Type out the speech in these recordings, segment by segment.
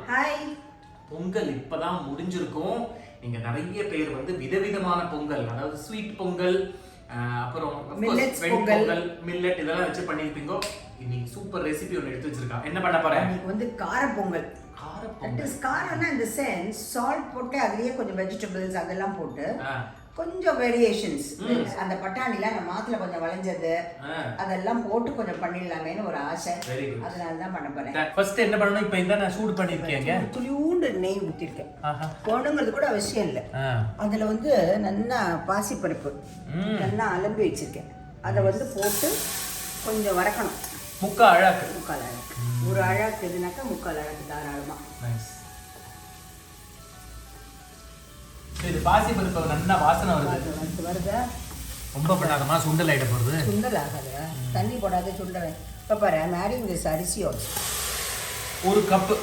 Hi. Pongal இப்பதான் முடிஞ்சிருக்கும். நீங்க நிறைய பேர் வந்து விதவிதமான பொங்கல், அதாவது ஸ்வீட் பொங்கல், அப்புறம் பொங்கல், மில்லட் இதெல்லாம் வச்சு பண்ணிருப்பீங்க. இன்னைக்கு சூப்பர் ரெசிபி ஒன்று எடுத்து வச்சிருக்கா. என்ன பண்ண போறேன்? இன்னைக்கு வந்து கார பொங்கல். காரம்னா இந்த சென்ஸ் சால்ட் போட்டு அதுலயே கொஞ்சம் வெஜிடபிள்ஸ் அதெல்லாம் போட்டு கொஞ்சம் வேரியேஷன்ஸ், அந்த பட்டாணிலாம் நம்ம மாத்துல கொஞ்சம் வளைஞ்சது அதெல்லாம் போட்டு கொஞ்சம் பண்ணிடலாமேன்னு ஒரு ஆசை. அதனால தான் பண்ண போறேன். ஃபர்ஸ்ட் என்ன பண்ணணும்? இப்போ இந்த நான் சூடு பண்ணிருக்கேங்க. துளியூண்டு நெய் ஊத்திருக்கேன். போடுங்கிறது கூட அவசியம் இல்லை. அதுல வந்து நல்லா பாசிப்பருப்பு நல்லா அலம்பி வச்சிருக்கேன். அதை வந்து போட்டு கொஞ்சம் வறக்கணும். முக்கால் அழகு. ஒரு அழகு எதுனாக்கா முக்கால் அழகு தாராளமா. இது பாசி பருப்பு நல்லா வாசனை வருது. ரொம்ப பண்ணாதமா சுண்டல் ஆயிட போகுது. சுண்டல் ஆகாது, தண்ணி போடாத சுண்டல். இப்போ பாரு, ஐம் ஆடிங் திஸ் அரிசி ஆல்சோ. ஒரு கப்.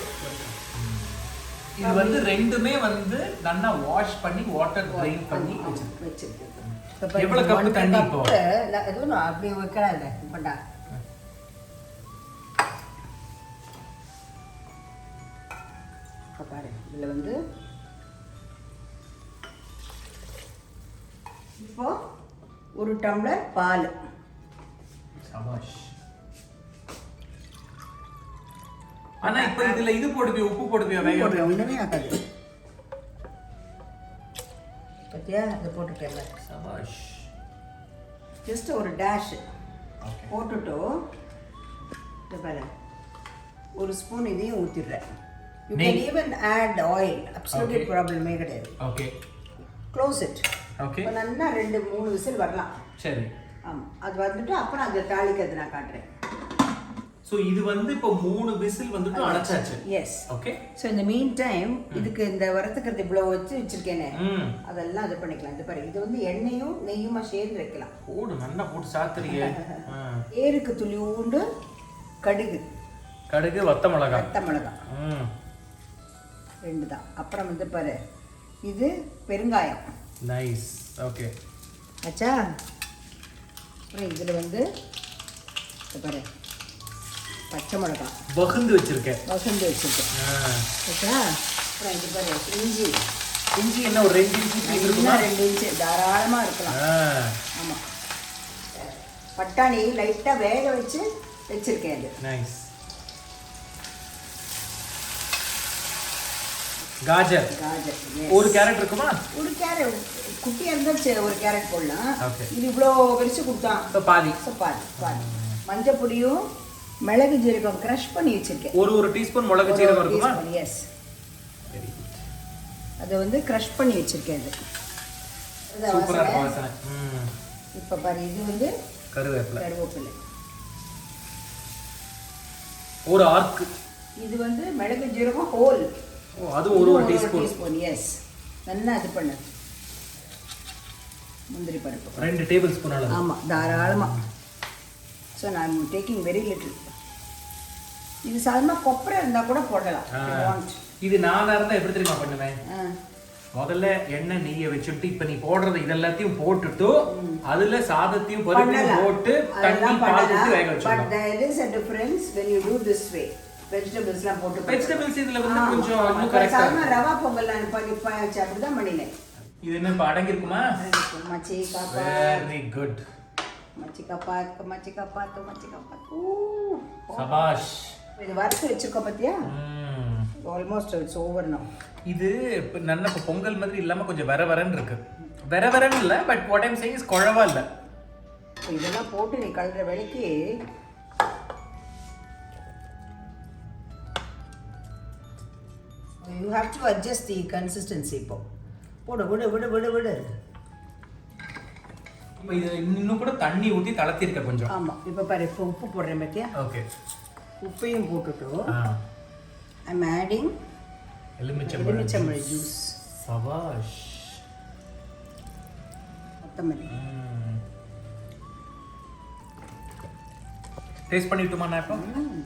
இது வந்து ரெண்டுமே வந்து நல்லா வாஷ் பண்ணி வாட்டர் ட்ரைன் பண்ணி வச்சிருக்கு. எவ்வளவு கப் தண்ணி இப்போ? எதுவும் அப்படி வைக்கலாம் இல்லை. இப்படா இப்போ பாரு, இதில் வந்து இப்போ ஒரு டம்ளர் பால். சபாஷ். ஆனா இப்போ இதுல இது போடுவியா, உப்பு போடுவியா? வேக ஒண்ணுமே ஆகாது. பத்தியா, அதை போட்டுட்டேன். சபாஷ். ஜஸ்ட் ஒரு டேஷ் போட்டுட்டு இது பாரு, ஒரு ஸ்பூன் இதையும் ஊத்திடுறேன். You can even add oil. Absolutely problem கிடையாது. Okay. Close it. Okay. நல்லா 2-3 விசில் வரலாம். சரி. ஆமா, அது வந்துட்டு அப்புறம் அந்த தாளிக்கிறது நான் காட்டுறேன். சோ இது வந்து இப்போ 3 விசில் வந்துட்டு அணைச்சாச்சு. எஸ். ஓகே. சோ இந்த மீன் டைம் இதுக்கு இந்த வரத்துக்கிறது இவ்வளவு வச்சு வச்சிருக்கேனே, அதெல்லாம் அது பண்ணிக்கலாம். இது பாரு, இது வந்து எண்ணெயும் நெய்யுமா சேர்ந்து வைக்கலாம். போடு, நல்லா போட்டு சாத்துறியே. ஏருக்கு துளியூண்டு கடுகு, வத்த மிளகாய். 2 தான். அப்புறம் வந்து பாரு, இது பெருங்காயம். நைஸ். ஓகே. ஆச்சா. அப்புறம் இதில் வந்து பாரு, பச்சை மிளகாய் வகுந்து வச்சிருக்கேன். ஆச்சா. அப்புறம் இது பாரு, இஞ்சி என்ன ஒரு 2 இன்ச்சு இருக்குமா? 2 இன்ச்சு தாராளமாக இருக்கலாம். ஆமாம். பட்டாணி லைட்டாக வேக வச்சு வச்சிருக்கேன். அது நைஸ். காஜர். ஒரு கேரட் இருக்குமா? ஒரு கேரட் குட்டியா இருந்தா ஒரு கேரட் போடலாம். இது இவ்வளோ பெருசு கொடுத்தான். பாதி. மஞ்சள் பொடியும் மிளகு ஜீரகம் கிரஷ் பண்ணி வச்சிருக்கேன். ஒரு டீஸ்பூன் மிளகு ஜீரகம் இருக்குமா? எஸ். அதை வந்து கிரஷ் பண்ணி வச்சிருக்கேன். சூப்பரா வாசனை. இப்போ பாரு, இது வந்து கருவேப்பிலை. ஒரு ஆர்க். இது வந்து மிளகு ஜீரகம் ஹோல். அது ஒரு டீஸ்பூன். எஸ். நல்லா இது பண்ணு. முந்திரி பருப்பு 2 டேபிள் ஸ்பூன் அளவு. ஆமா, தாராளமா. ஸோ நான் டேக்கிங் வெரி லிட்டில். இது சாதாரண கொப்பரை இருந்தா கூட போடலாம். இது நானா இருந்தா எப்படி தெரியுமா பண்ணுவேன்? முதல்ல எண்ணெய் நெய்யை வச்சுட்டு இப்ப நீ போடுறது இதெல்லாத்தையும் போட்டுட்டு அதுல சாதத்தையும் பருப்பையும் போட்டு தண்ணி பால் ஊத்தி வேக வச்சிடலாம். But there is a difference when you do this way. வெஜிடபிள்ஸ்லாம் போட்டு வெஜிடபிள்ஸ் இதுல வந்து கொஞ்சம் இன்னும் கரெக்ட்டா சாதாரண ரவா பொங்கல் நான் பண்ணி அப்படிதான் பண்ணினேன். இது என்ன இப்ப அடங்கி இருக்குமா? மச்சி காப்பா. Very good. மச்சி காப்பா. சபாஷ். இது வறுத்து வச்சிருக்க பாத்தியா? ஆல்மோஸ்ட் இட்ஸ் ஓவர் நவ. இது நல்ல பொங்கல் மாதிரி இல்லாம கொஞ்சம் வரவரன்னு இருக்கு. வரவரன்னு இல்ல, but what I am saying is குழவா இல்ல. இதெல்லாம் போட்டு நீ கலற வேளைக்கு you have to adjust the consistency. இப்போ போடு. இப்போ இது இன்னும் கூட தண்ணி ஊத்தி தளத்தி இருக்க கொஞ்சம். ஆமா. இப்போ பாரு, இப்போ உப்பு போடுறேன் பாத்தியா? ஓகே. உப்பையும் போட்டுட்டு I'm adding எலுமிச்சம்பழ ஜூஸ். சபாஷ். கொத்தமல்லி. டேஸ்ட் பண்ணிட்டுமா நான் இப்போ?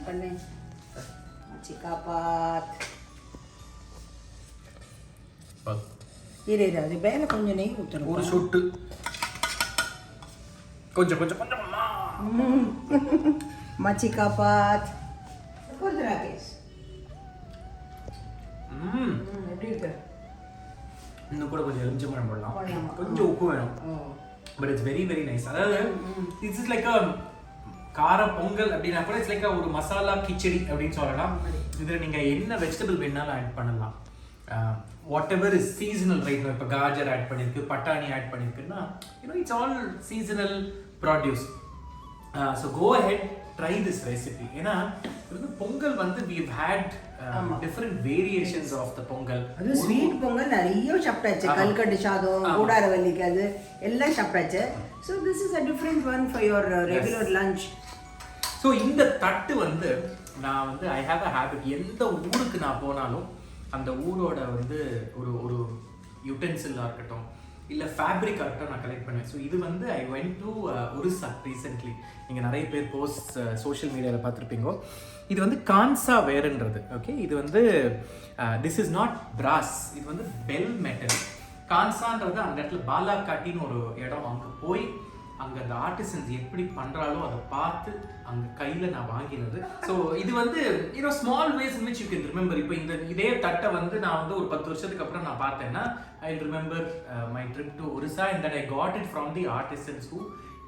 பண்ணேன். மச்சி காப்பாத். இரு அது மேலே கொஞ்சம் நெய் ஊற்றணும். ஒரு சொட்டு. கொஞ்சம் மச்சி காப்பாத். ராகேஷ் எப்படி இருக்கு? இன்னும் கூட கொஞ்சம் எலுமிச்சம்பழம் போடலாம், கொஞ்சம் உப்பு வேணும். But it's very very nice. அதாவது இட்ஸ் இஸ் லைக் கார பொங்கல் அப்படின்னா கூட இட்ஸ் லைக் ஒரு மசாலா கிச்சடி அப்படின்னு சொல்லலாம். இதில் நீங்கள் என்ன வெஜிடபிள் வேணாலும் ஆட் பண்ணலாம். Whatever is seasonal right. இப்போ காஜர் ஆட் பண்ணியிருக்கு, பட்டாணி ஆட் பண்ணியிருக்குன்னா it's all seasonal produce. So go ahead try this recipe. ஏன்னா இது வந்து பொங்கல் வந்து we've had different variations of the Pongal. அது ஸ்வீட் பொங்கல் நிறைய சாப்பிட்டாச்சு. கல்கட்டு சாதம், கூடாரவல்லிக்கு அது எல்லாம் சாப்பிட்டாச்சு. So this is a different one for your regular lunch. So இந்த தட்டு வந்து நான் வந்து ஐ ஹாவ் அ ஹேபிட். எந்த ஊருக்கு நான் போனாலும் அந்த ஊரோட வந்து ஒரு ஒரு யுட்டென்சிலாக இருக்கட்டும் இல்லை ஃபேப்ரிக்காக இருக்கட்டும் நான் கலெக்ட் பண்ணுவேன். ஸோ இது வந்து I went to Orissa recently. நீங்கள் நிறைய பேர் போஸ்ட் சோஷியல் மீடியாவில் பார்த்துருப்பீங்க. இது வந்து கான்சா வேர்ன்றது. ஓகே, இது வந்து திஸ் இஸ் நாட் பிராஸ், இது வந்து பெல் மெட்டல். கான்சான்றது அந்த இடத்துல பாலாக்காட்டின்னு ஒரு இடம், அங்கே போய் அங்கே அந்த ஆர்டிசன்ஸ் எப்படி பண்ணுறாலோ அதை பார்த்து அங்கே கையில் நான் வாங்கினது. ஸோ இது வந்து small ways in which you can remember. இப்போ இதே தட்டை வந்து நான் வந்து ஒரு 10 வருஷத்துக்கு அப்புறம் நான் பார்த்தேன்னா I remember my trip to Orissa and that I got it from the artisans who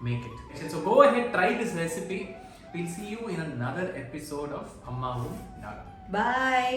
make it. So go ahead, try this recipe. We'll see you in another episode of Ammavum Naanum. Bye.